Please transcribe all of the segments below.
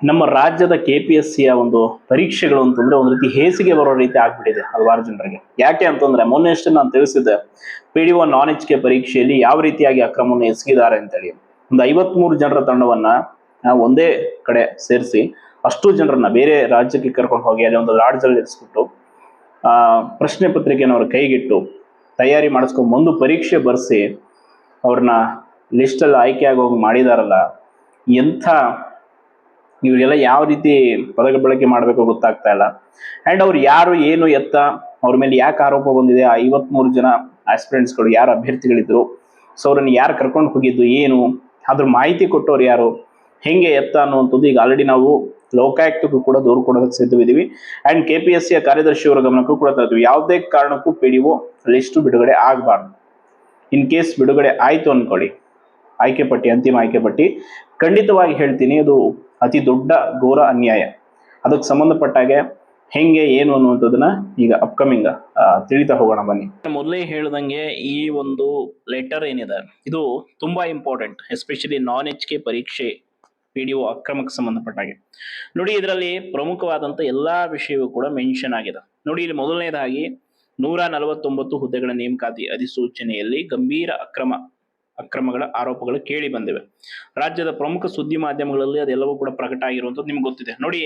ನಮ್ಮ ರಾಜ್ಯದ KPSCಯ ಒಂದು ಪರೀಕ್ಷೆಗಳು ಅಂತಂದ್ರೆ ಒಂದು ರೀತಿ ಹೇಸಿಗೆ ಬರೋ ರೀತಿ ಆಗ್ಬಿಟ್ಟಿದೆ ಹಲವಾರು ಜನರಿಗೆ. ಯಾಕೆ ಅಂತಂದ್ರೆ ಮೊನ್ನೆಷ್ಟೇ ನಾನು ತಿಳಿಸಿದ್ದೆ PDO ನಾನ್ HK ಪರೀಕ್ಷೆಯಲ್ಲಿ ಯಾವ ರೀತಿಯಾಗಿ ಅಕ್ರಮವನ್ನು ಎಸಗಿದ್ದಾರೆ ಅಂತೇಳಿ. ಒಂದು 53 ಜನರ ತಂಡವನ್ನ ಒಂದೇ ಕಡೆ ಸೇರಿಸಿ ಅಷ್ಟು ಜನರನ್ನ ಬೇರೆ ರಾಜ್ಯಕ್ಕೆ ಕರ್ಕೊಂಡು ಹೋಗಿ ಅಲ್ಲಿ ಒಂದು ಲಾಡ್ಜ್ ಅಲ್ಲಿ ಇರಿಸ್ಬಿಟ್ಟು ಪ್ರಶ್ನೆ ಪತ್ರಿಕೆಯನ್ನು ಅವ್ರ ಕೈಗಿಟ್ಟು ತಯಾರಿ ಮಾಡಿಸ್ಕೊಂಡು ಒಂದು ಪರೀಕ್ಷೆ ಬರ್ಸಿ ಅವ್ರನ್ನ ಲಿಸ್ಟಲ್ಲಿ ಆಯ್ಕೆಯಾಗಿ ಹೋಗಿ ಮಾಡಿದಾರಲ್ಲ, ಎಂಥ ಇವರಿಗೆಲ್ಲ ಯಾವ ರೀತಿ ಪದ ಬಳಕೆ ಮಾಡಬೇಕು ಗೊತ್ತಾಗ್ತಾ ಇಲ್ಲ. ಅಂಡ್ ಅವ್ರು ಯಾರು ಏನು ಎತ್ತ ಅವ್ರ ಮೇಲೆ ಯಾಕೆ ಆರೋಪ ಬಂದಿದೆ, ಆ 53 ಜನ ಆಸ್ಪಿರೆಂಟ್ಸ್ಗಳು ಯಾರು ಅಭ್ಯರ್ಥಿಗಳಿದ್ರು, ಸೊ ಅವ್ರನ್ನ ಯಾರು ಕರ್ಕೊಂಡು ಹೋಗಿದ್ದು, ಏನು ಅದ್ರ ಮಾಹಿತಿ ಕೊಟ್ಟವ್ರು ಯಾರು, ಹೆಂಗೆ ಎತ್ತ ಅನ್ನುವಂಥದ್ದು ಈಗ ಆಲ್ರೆಡಿ ನಾವು ಲೋಕಾಯುಕ್ತಕ್ಕೂ ಕೂಡ ದೂರು ಕೊಡೋದಕ್ಕೆ ಸಿದ್ಧವಿದ್ದೀವಿ. ಅಂಡ್ KPSCಯ ಕಾರ್ಯದರ್ಶಿಯವರ ಗಮನಕ್ಕೂ ಕೂಡ ತರ್ತೀವಿ. ಯಾವುದೇ ಕಾರಣಕ್ಕೂ PDO ಲಿಸ್ಟು ಬಿಡುಗಡೆ ಆಗಬಾರ್ದು. ಇನ್ ಕೇಸ್ ಬಿಡುಗಡೆ ಆಯ್ತು ಅನ್ಕೊಳ್ಳಿ, ಆಯ್ಕೆ ಪಟ್ಟಿ, ಅಂತಿಮ ಆಯ್ಕೆ ಪಟ್ಟಿ, ಖಂಡಿತವಾಗಿ ಹೇಳ್ತೀನಿ ಅದು ಅತಿ ದೊಡ್ಡ ಘೋರ ಅನ್ಯಾಯ. ಅದಕ್ಕೆ ಸಂಬಂಧಪಟ್ಟಾಗೆ ಹೆಂಗೆ ಏನು ಅನ್ನುವಂಥದ್ದನ್ನ ಈಗ ಅಪ್ಕಮಿಂಗ್ ತಿಳಿತಾ ಹೋಗೋಣ ಬನ್ನಿ. ಮೊದಲೇ ಹೇಳ್ದಂಗೆ ಈ ಒಂದು ಲೆಟರ್ ಏನಿದೆ ಇದು ತುಂಬಾ ಇಂಪಾರ್ಟೆಂಟ್, ಎಸ್ಪೆಷಲಿ ನಾನ್ HK ಪರೀಕ್ಷೆ PDO ಅಕ್ರಮಕ್ಕೆ ಸಂಬಂಧಪಟ್ಟಾಗೆ. ನೋಡಿ, ಇದರಲ್ಲಿ ಪ್ರಮುಖವಾದಂಥ ಎಲ್ಲಾ ವಿಷಯವೂ ಕೂಡ ಮೆನ್ಷನ್ ಆಗಿದೆ. ನೋಡಿ, ಇಲ್ಲಿ ಮೊದಲನೇದಾಗಿ 149 ಹುದ್ದೆಗಳ ನೇಮಕಾತಿ ಅಧಿಸೂಚನೆಯಲ್ಲಿ ಗಂಭೀರ ಅಕ್ರಮಗಳ ಆರೋಪಗಳು ಕೇಳಿ ಬಂದಿವೆ. ರಾಜ್ಯದ ಪ್ರಮುಖ ಸುದ್ದಿ ಮಾಧ್ಯಮಗಳಲ್ಲಿ ಅದೆಲ್ಲವೂ ಕೂಡ ಪ್ರಕಟ ಆಗಿರುವಂಥದ್ದು ನಿಮ್ಗೆ ಗೊತ್ತಿದೆ. ನೋಡಿ,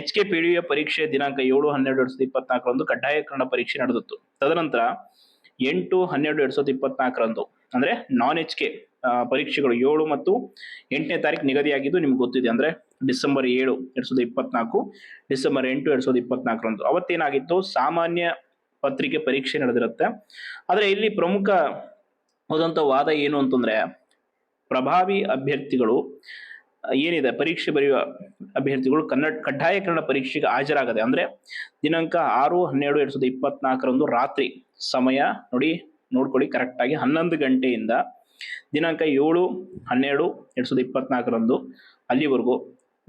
HK PDO ಪರೀಕ್ಷೆ ದಿನಾಂಕ 7/12/2024 ಕಡ್ಡಾಯ ಕನ್ನಡ ಪರೀಕ್ಷೆ ನಡೆದಿತ್ತು. ತದನಂತರ 8/12/2024 ಅಂದ್ರೆ ನಾನ್ HK ಪರೀಕ್ಷೆಗಳು 7 ಮತ್ತು 8ನೇ ತಾರೀಕು ನಿಗದಿಯಾಗಿದ್ದು ನಿಮ್ಗೆ ಗೊತ್ತಿದೆ. ಅಂದ್ರೆ ಡಿಸೆಂಬರ್ 7, 2024, ಡಿಸೆಂಬರ್ 8, 2024 ಅವತ್ತೇನಾಗಿತ್ತು, ಸಾಮಾನ್ಯ ಪತ್ರಿಕೆ ಪರೀಕ್ಷೆ ನಡೆದಿರುತ್ತೆ. ಆದ್ರೆ ಇಲ್ಲಿ ಪ್ರಮುಖ ಹೋದಂತ ವಾದ ಏನು ಅಂತಂದ್ರೆ, ಪ್ರಭಾವಿ ಅಭ್ಯರ್ಥಿಗಳು ಏನಿದೆ ಪರೀಕ್ಷೆ ಬರೆಯುವ ಅಭ್ಯರ್ಥಿಗಳು ಕಡ್ಡಾಯ ಕನ್ನಡ ಪರೀಕ್ಷೆಗೆ ಹಾಜರಾಗದೆ, ಅಂದ್ರೆ ದಿನಾಂಕ 6/12/2024 ರಾತ್ರಿ ಸಮಯ ನೋಡ್ಕೊಳ್ಳಿ ಕರೆಕ್ಟ್ ಆಗಿ 11 ಗಂಟೆಯಿಂದ ದಿನಾಂಕ 7/12/2024 ಅಲ್ಲಿವರೆಗೂ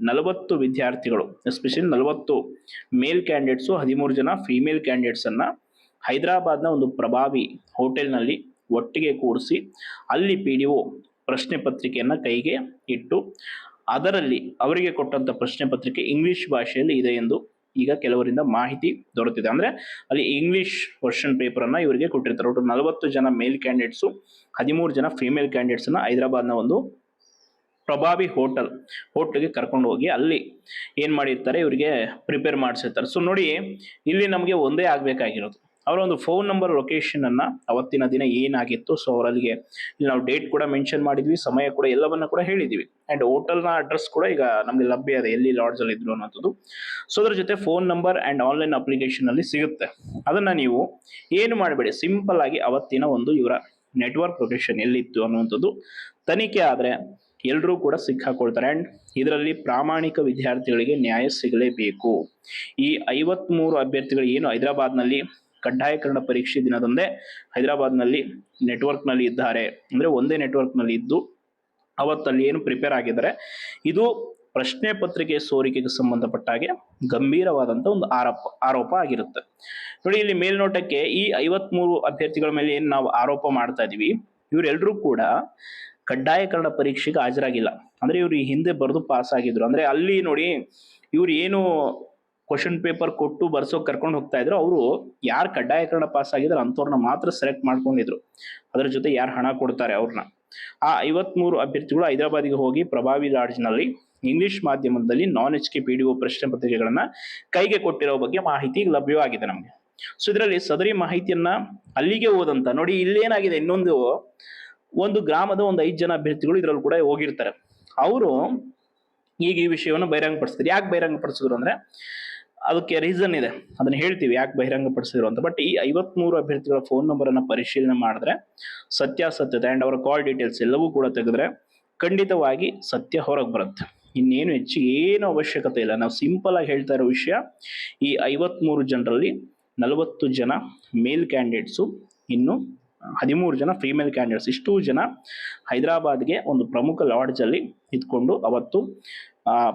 40 ವಿದ್ಯಾರ್ಥಿಗಳು, ಎಸ್ಪೆಷಲಿ 40 ಮೇಲ್ ಕ್ಯಾಂಡಿಡೇಟ್ಸು, 13 ಜನ ಫಿಮೇಲ್ ಕ್ಯಾಂಡಿಡೇಟ್ಸ್ ಅನ್ನ ಹೈದರಾಬಾದ್ನ ಒಂದು ಪ್ರಭಾವಿ ಹೋಟೆಲ್ನಲ್ಲಿ ಒಟ್ಟಿಗೆ ಕೂಡಿಸಿ ಅಲ್ಲಿ PDO ಪ್ರಶ್ನೆ ಪತ್ರಿಕೆಯನ್ನ ಕೈಗೆ ಇಟ್ಟು ಅದರಲ್ಲಿ ಅವರಿಗೆ ಕೊಟ್ಟಂತ ಪ್ರಶ್ನೆ ಪತ್ರಿಕೆ ಇಂಗ್ಲಿಷ್ ಭಾಷೆಯಲ್ಲಿ ಇದೆ ಎಂದು ಈಗ ಕೆಲವರಿಂದ ಮಾಹಿತಿ ದೊರೆತಿದೆ. ಅಂದ್ರೆ ಅಲ್ಲಿ ಇಂಗ್ಲಿಷ್ ಕ್ವಶನ್ ಪೇಪರ್ ಅನ್ನ ಇವರಿಗೆ ಕೊಟ್ಟಿರ್ತಾರೆ. ಒಟ್ಟು 40 ಜನ ಮೇಲ್ ಕ್ಯಾಂಡಿಡೇಟ್ಸು, 13 ಜನ ಫಿಮೇಲ್ ಕ್ಯಾಂಡಿಡೇಟ್ಸ್ ಅನ್ನ ಹೈದರಾಬಾದ್ನ ಒಂದು ಪ್ರಭಾವಿ ಹೋಟೆಲ್ಗೆ ಕರ್ಕೊಂಡು ಹೋಗಿ ಅಲ್ಲಿ ಏನ್ ಮಾಡಿರ್ತಾರೆ, ಇವರಿಗೆ ಪ್ರಿಪೇರ್ ಮಾಡಿಸಿರ್ತಾರೆ. ಸೊ ನೋಡಿ, ಇಲ್ಲಿ ನಮಗೆ ಒಂದೇ ಆಗ್ಬೇಕಾಗಿರೋದು ಅವರ ಒಂದು ಫೋನ್ ನಂಬರ್, ಲೊಕೇಶನ್ ಅನ್ನ ಅವತ್ತಿನ ದಿನ ಏನಾಗಿತ್ತು. ಸೊ ಅವರಲ್ಲಿಗೆ ಇಲ್ಲಿ ನಾವು ಡೇಟ್ ಕೂಡ ಮೆನ್ಷನ್ ಮಾಡಿದ್ವಿ, ಸಮಯ ಕೂಡ ಎಲ್ಲವನ್ನ ಕೂಡ ಹೇಳಿದ್ವಿ. ಅಂಡ್ ಹೋಟೆಲ್ನ ಅಡ್ರೆಸ್ ಕೂಡ ಈಗ ನಮಗೆ ಲಭ್ಯ ಇದೆ, ಎಲ್ಲಿ ಲಾಡ್ಜ್ ಅಲ್ಲಿ ಇದ್ರು ಅನ್ನೋದು. ಸೊ ಅದ್ರ ಜೊತೆ phone number and online application ಅಲ್ಲಿ ಸಿಗುತ್ತೆ. ಅದನ್ನ ನೀವು ಏನು ಮಾಡಬೇಡಿ, ಸಿಂಪಲ್ ಆಗಿ ಅವತ್ತಿನ ಒಂದು ಇವರ ನೆಟ್ವರ್ಕ್ ಲೊಕೇಶನ್ ಎಲ್ಲಿತ್ತು ಅನ್ನುವಂಥದ್ದು ತನಿಖೆ ಆದ್ರೆ ಎಲ್ಲರೂ ಕೂಡ ಸಿಕ್ಕಾಕೊಳ್ತಾರೆ. ಅಂಡ್ ಇದರಲ್ಲಿ ಪ್ರಾಮಾಣಿಕ ವಿದ್ಯಾರ್ಥಿಗಳಿಗೆ ನ್ಯಾಯ ಸಿಗಲೇಬೇಕು. ಈ 53 ಅಭ್ಯರ್ಥಿಗಳು ಏನು ಹೈದರಾಬಾದ್ನಲ್ಲಿ ಕಡ್ಡಾಯ ಕನ್ನಡ ಪರೀಕ್ಷೆ ದಿನದಂದೇ ಹೈದರಾಬಾದ್ನಲ್ಲಿ ನೆಟ್ವರ್ಕ್ನಲ್ಲಿ ಇದ್ದಾರೆ, ಅಂದ್ರೆ ಒಂದೇ ನೆಟ್ವರ್ಕ್ನಲ್ಲಿ ಇದ್ದು ಅವತ್ತಲ್ಲಿ ಏನು ಪ್ರಿಪೇರ್ ಆಗಿದ್ದಾರೆ, ಇದು ಪ್ರಶ್ನೆ ಪತ್ರಿಕೆ ಸೋರಿಕೆಗೆ ಸಂಬಂಧಪಟ್ಟ ಹಾಗೆ ಗಂಭೀರವಾದಂಥ ಒಂದು ಆರೋಪ ಆಗಿರುತ್ತೆ. ನೋಡಿ, ಇಲ್ಲಿ ಮೇಲ್ನೋಟಕ್ಕೆ ಈ 53 ಅಭ್ಯರ್ಥಿಗಳ ಮೇಲೆ ಏನು ನಾವು ಆರೋಪ ಮಾಡ್ತಾ ಇದೀವಿ, ಇವರೆಲ್ಲರೂ ಕೂಡ ಕಡ್ಡಾಯ ಕನ್ನಡ ಪರೀಕ್ಷೆಗೆ ಹಾಜರಾಗಿಲ್ಲ. ಅಂದ್ರೆ ಇವ್ರು ಈ ಹಿಂದೆ ಬರೆದು ಪಾಸ್ ಆಗಿದ್ರು. ಅಂದ್ರೆ ಅಲ್ಲಿ ನೋಡಿ, ಇವ್ರು ಏನು ಕ್ವಶನ್ ಪೇಪರ್ ಕೊಟ್ಟು ಬರ್ಸೋಕೆ ಕರ್ಕೊಂಡು ಹೋಗ್ತಾ ಇದ್ರು, ಅವರು ಯಾರು ಕಡ್ಡಾಯ ಕನ್ನಡ ಪಾಸ್ ಆಗಿದ್ರೆ ಅಂಥವ್ರನ್ನ ಮಾತ್ರ ಸೆಲೆಕ್ಟ್ ಮಾಡ್ಕೊಂಡಿದ್ರು. ಅದರ ಜೊತೆ ಯಾರು ಹಣ ಕೊಡ್ತಾರೆ ಅವ್ರನ್ನ. ಆ 53 ಅಭ್ಯರ್ಥಿಗಳು ಹೈದರಾಬಾದಿಗೆ ಹೋಗಿ ಪ್ರಭಾವಿ ಲಾಡ್ಜ್ನಲ್ಲಿ ಇಂಗ್ಲಿಷ್ ಮಾಧ್ಯಮದಲ್ಲಿ ನಾನ್ HK PDO ಪ್ರಶ್ನೆ ಪತ್ರಿಕೆಗಳನ್ನ ಕೈಗೆ ಕೊಟ್ಟಿರೋ ಬಗ್ಗೆ ಮಾಹಿತಿ ಲಭ್ಯವಾಗಿದೆ ನಮಗೆ. ಸೊ ಇದರಲ್ಲಿ ಸದರಿ ಮಾಹಿತಿಯನ್ನ ಅಲ್ಲಿಗೆ ಹೋದಂತ ನೋಡಿ, ಇಲ್ಲೇನಾಗಿದೆ, ಒಂದು ಗ್ರಾಮದ ಒಂದು 5 ಜನ ಅಭ್ಯರ್ಥಿಗಳು ಇದರಲ್ಲಿ ಕೂಡ ಹೋಗಿರ್ತಾರೆ. ಅವರು ಈಗ ಈ ವಿಷಯವನ್ನು ಬಹಿರಂಗಪಡಿಸ್ತಾರೆ. ಯಾಕೆ ಬಹಿರಂಗಪಡಿಸಿದ್ರು ಅಂದ್ರೆ ಅದಕ್ಕೆ ರೀಸನ್ ಇದೆ, ಅದನ್ನ ಹೇಳ್ತೀವಿ ಯಾಕೆ ಬಹಿರಂಗ ಪಡಿಸಿದ್ರು ಅಂತ. ಬಟ್ ಈ 53 ಅಭ್ಯರ್ಥಿಗಳ ಫೋನ್ ನಂಬರ್ ಅನ್ನ ಪರಿಶೀಲನೆ ಮಾಡಿದ್ರೆ ಸತ್ಯಾಸತ್ಯತೆ ಅಂಡ್ ಅವರ ಕಾಲ್ ಡೀಟೇಲ್ಸ್ ಎಲ್ಲವೂ ಕೂಡ ತೆಗೆದ್ರೆ ಖಂಡಿತವಾಗಿ ಸತ್ಯ ಹೊರಗೆ ಬರುತ್ತೆ. ಇನ್ನೇನು ಹೆಚ್ಚಿಗೆ ಏನು ಅವಶ್ಯಕತೆ ಇಲ್ಲ. ನಾವು ಸಿಂಪಲ್ ಆಗಿ ಹೇಳ್ತಾ ಇರೋ ವಿಷಯ, ಈ 53 ಜನರಲ್ಲಿ 40 ಜನ ಮೇಲ್ ಕ್ಯಾಂಡಿಡೇಟ್ಸು, ಇನ್ನು 13 ಜನ ಫಿಮೇಲ್ ಕ್ಯಾಂಡಿಡೇಟ್ಸ್, ಇಷ್ಟು ಜನ ಹೈದರಾಬಾದ್ಗೆ ಒಂದು ಪ್ರಮುಖ ಲಾಡ್ಜ್ ಅಲ್ಲಿ ಇದ್ಕೊಂಡು ಅವತ್ತು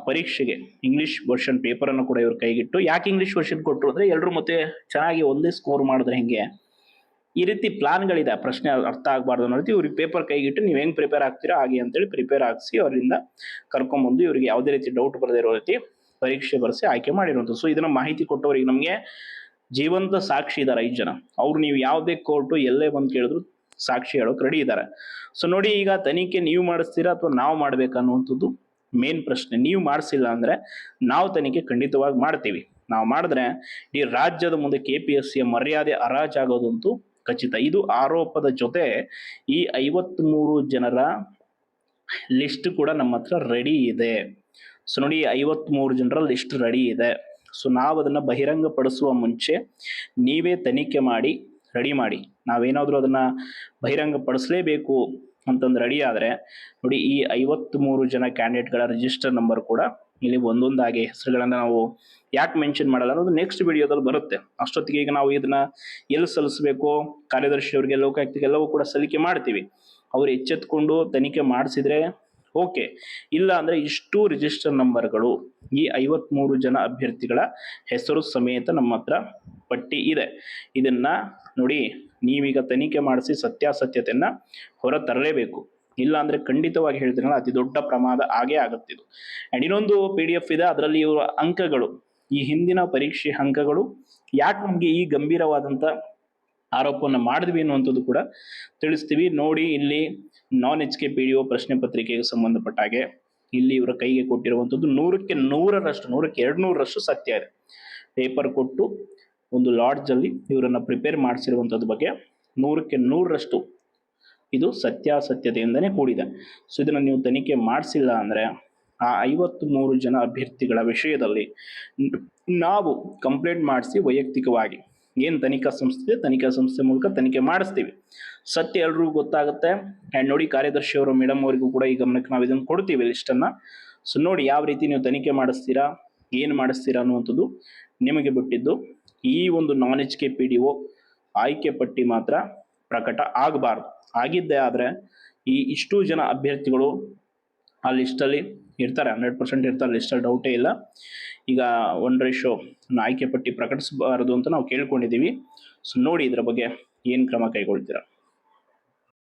ಪರೀಕ್ಷೆಗೆ ಇಂಗ್ಲಿಷ್ ವರ್ಷನ್ ಪೇಪರ್ ಅನ್ನು ಕೂಡ ಇವ್ರ ಕೈಗಿಟ್ಟು. ಯಾಕೆ ಇಂಗ್ಲಿಷ್ ವರ್ಷನ್ ಕೊಟ್ಟರು ಅಂದ್ರೆ ಎಲ್ಲರೂ ಮತ್ತೆ ಚೆನ್ನಾಗಿ ಒಂದೇ ಸ್ಕೋರ್ ಮಾಡಿದ್ರೆ ಹೆಂಗೆ, ಈ ರೀತಿ ಪ್ಲಾನ್ಗಳಿದೆ. ಪ್ರಶ್ನೆ ಅರ್ಥ ಆಗಬಾರ್ದು ಅನ್ನೋ ರೀತಿ ಇವ್ರಿಗೆ ಪೇಪರ್ ಕೈಗಿಟ್ಟು ನೀವು ಹೆಂಗೆ ಪ್ರಿಪೇರ್ ಆಗ್ತೀರಾ ಹಾಗೆ ಅಂತೇಳಿ ಪ್ರಿಪೇರ್ ಆಗಿಸಿ ಅವರಿಂದ ಕರ್ಕೊಂಬಂದು ಇವ್ರಿಗೆ ಯಾವುದೇ ರೀತಿ ಡೌಟ್ ಬರದೇ ಇರೋ ರೀತಿ ಪರೀಕ್ಷೆ ಬರೆಸಿ ಆಯ್ಕೆ ಮಾಡಿರುವಂಥದ್ದು. ಸೊ ಇದನ್ನ ಮಾಹಿತಿ ಕೊಟ್ಟವರಿಗೆ ನಮಗೆ ಜೀವಂತ ಸಾಕ್ಷಿ ಇದ್ದಾರೆ 5 ಜನ. ಅವ್ರು ನೀವು ಯಾವುದೇ ಕೋರ್ಟು ಎಲ್ಲೇ ಬಂದು ಕೇಳಿದ್ರು ಸಾಕ್ಷಿ ಹೇಳೋಕೆ ರೆಡಿ ಇದ್ದಾರೆ. ಸೊ ನೋಡಿ, ಈಗ ತನಿಖೆ ನೀವು ಮಾಡಿಸ್ತೀರಾ ಅಥವಾ ನಾವು ಮಾಡ್ಬೇಕನ್ನುವಂಥದ್ದು ಮೇನ್ ಪ್ರಶ್ನೆ. ನೀವು ಮಾಡಿಸಿಲ್ಲ ಅಂದ್ರೆ ನಾವು ತನಿಖೆ ಖಂಡಿತವಾಗಿ ಮಾಡ್ತೀವಿ. ನಾವು ಮಾಡಿದ್ರೆ ಈ ರಾಜ್ಯದ ಮುಂದೆ KPSCಯ ಮರ್ಯಾದೆ ಹರಾಜಾಗೋದಂತೂ ಖಚಿತ. ಇದು ಆರೋಪದ ಜೊತೆ ಈ 53 ಜನರ ಲಿಸ್ಟ್ ಕೂಡ ನಮ್ಮ ಹತ್ರ ರೆಡಿ ಇದೆ. ಸೊ ನೋಡಿ, 53 ಜನರ ಲಿಸ್ಟ್ ರೆಡಿ ಇದೆ. ಸೊ ನಾವು ಅದನ್ನ ಬಹಿರಂಗ ಪಡಿಸುವ ಮುಂಚೆ ನೀವೇ ತನಿಖೆ ಮಾಡಿ ರೆಡಿ ಮಾಡಿ. ನಾವೇನಾದ್ರೂ ಅದನ್ನ ಬಹಿರಂಗ ಪಡಿಸಲೇಬೇಕು ಅಂತಂದು ರೆಡಿ ಆದರೆ ನೋಡಿ, ಈ 53 ಜನ ಕ್ಯಾಂಡಿಡೇಟ್ಗಳ ರಿಜಿಸ್ಟರ್ ನಂಬರ್ ಕೂಡ ಇಲ್ಲಿ ಒಂದೊಂದಾಗಿ ಹೆಸರುಗಳನ್ನ ನಾವು ಯಾಕೆ ಮೆನ್ಷನ್ ಮಾಡಲ್ಲ ಅನ್ನೋದು ನೆಕ್ಸ್ಟ್ ವಿಡಿಯೋದಲ್ಲಿ ಬರುತ್ತೆ. ಅಷ್ಟೊತ್ತಿಗೆ ಈಗ ನಾವು ಇದನ್ನ ಎಲ್ಲಿ ಸಲ್ಲಿಸಬೇಕು, ಕಾರ್ಯದರ್ಶಿ ಅವರಿಗೆ, ಲೋಕಾಯುಕ್ತಕ್ಕೆ ಎಲ್ಲವೂ ಕೂಡ ಸಲ್ಲಿಕೆ ಮಾಡ್ತೀವಿ. ಅವ್ರು ಎಚ್ಚೆತ್ಕೊಂಡು ತನಿಖೆ ಮಾಡಿಸಿದ್ರೆ ಓಕೆ, ಇಲ್ಲ ಅಂದ್ರೆ ಇಷ್ಟು ರಿಜಿಸ್ಟರ್ ನಂಬರ್ಗಳು ಈ 53 ಜನ ಅಭ್ಯರ್ಥಿಗಳ ಹೆಸರು ಸಮೇತ ನಮ್ಮ ಹತ್ರ ಪಟ್ಟಿ ಇದೆ. ಇದನ್ನ ನೋಡಿ, ನೀವೀಗ ತನಿಖೆ ಮಾಡಿಸಿ ಸತ್ಯಾಸತ್ಯತೆಯನ್ನ ಹೊರ ತರಲೇಬೇಕು. ಇಲ್ಲ ಅಂದ್ರೆ ಖಂಡಿತವಾಗಿ ಹೇಳ್ತೀನಲ್ಲ, ಅತಿ ದೊಡ್ಡ ಪ್ರಮಾದ ಆಗೇ ಆಗುತ್ತಿದ್ದು. ಅಂಡ್ ಇನ್ನೊಂದು PDF ಇದೆ, ಅದರಲ್ಲಿ ಇವರ ಅಂಕಗಳು, ಈ ಹಿಂದಿನ ಪರೀಕ್ಷೆ ಅಂಕಗಳು ಯಾಕೆ ನಮ್ಗೆ ಈ ಗಂಭೀರವಾದಂತ ಆರೋಪವನ್ನು ಮಾಡಿದ್ವಿ ಅನ್ನುವಂಥದ್ದು ಕೂಡ ತಿಳಿಸ್ತೀವಿ. ನೋಡಿ, ಇಲ್ಲಿ ನಾನ್ HK PDO ಪ್ರಶ್ನೆ ಪತ್ರಿಕೆಗೆ ಸಂಬಂಧಪಟ್ಟ ಹಾಗೆ ಇಲ್ಲಿ ಇವರ ಕೈಗೆ ಕೊಟ್ಟಿರುವಂಥದ್ದು 100ಕ್ಕೆ 100ರಷ್ಟು 100ಕ್ಕೆ 200ರಷ್ಟು ಸತ್ಯ ಇದೆ. ಪೇಪರ್ ಕೊಟ್ಟು ಒಂದು ಲಾಡ್ಜ್ ಅಲ್ಲಿ ಇವರನ್ನ ಪ್ರಿಪೇರ್ ಮಾಡಿಸಿರುವಂಥದ್ದು ಬಗ್ಗೆ 100ಕ್ಕೆ 100ರಷ್ಟು ಇದು ಸತ್ಯಾಸತ್ಯತೆಯಿಂದನೇ ಕೂಡಿದೆ. ಸೊ ಇದನ್ನ ನೀವು ತನಿಖೆ ಮಾಡಿಸಿಲ್ಲ ಅಂದ್ರೆ ಆ 53 ಜನ ಅಭ್ಯರ್ಥಿಗಳ ವಿಷಯದಲ್ಲಿ ನಾವು ಕಂಪ್ಲೇಂಟ್ ಮಾಡಿಸಿ ವೈಯಕ್ತಿಕವಾಗಿ ಏನು ತನಿಖಾ ಸಂಸ್ಥೆ ಮೂಲಕ ತನಿಖೆ ಮಾಡಿಸ್ತೀವಿ. ಸತ್ಯ ಎಲ್ರಿಗೂ ಗೊತ್ತಾಗುತ್ತೆ. ಆ್ಯಂಡ್ ನೋಡಿ, ಕಾರ್ಯದರ್ಶಿ ಅವರು ಮೇಡಮ್ ಅವರಿಗೂ ಕೂಡ ಈ ಗಮನಕ್ಕೆ ನಾವು ಇದನ್ನು ಕೊಡ್ತೀವಿ ಲಿಸ್ಟನ್ನು. ಸೊ ನೋಡಿ, ಯಾವ ರೀತಿ ನೀವು ತನಿಖೆ ಮಾಡಿಸ್ತೀರಾ, ಏನು ಮಾಡಿಸ್ತೀರಾ ಅನ್ನುವಂಥದ್ದು ನಿಮಗೆ ಬಿಟ್ಟಿದ್ದು. ಈ ಒಂದು ನಾನ್ HK PDO ಆಯ್ಕೆ ಪಟ್ಟಿ ಮಾತ್ರ ಪ್ರಕಟ ಆಗಬಾರ್ದು. ಆಗಿದ್ದೇ ಆದರೆ ಇಷ್ಟು ಜನ ಅಭ್ಯರ್ಥಿಗಳು ಆ ಲಿಸ್ಟಲ್ಲಿ ಇರ್ತಾರೆ, 100% ಇರ್ತಾರೆ, ಲಿಸ್ಟಲ್ಲಿ ಡೌಟೇ ಇಲ್ಲ. ಈಗ 1:1 ಆಯ್ಕೆ ಪಟ್ಟಿ ಪ್ರಕಟಿಸಬಾರದು ಅಂತ ನಾವು ಕೇಳ್ಕೊಂಡಿದ್ದೀವಿ. ಸೊ ನೋಡಿ, ಇದರ ಬಗ್ಗೆ ಏನು ಕ್ರಮ ಕೈಗೊಳ್ತೀರಾ?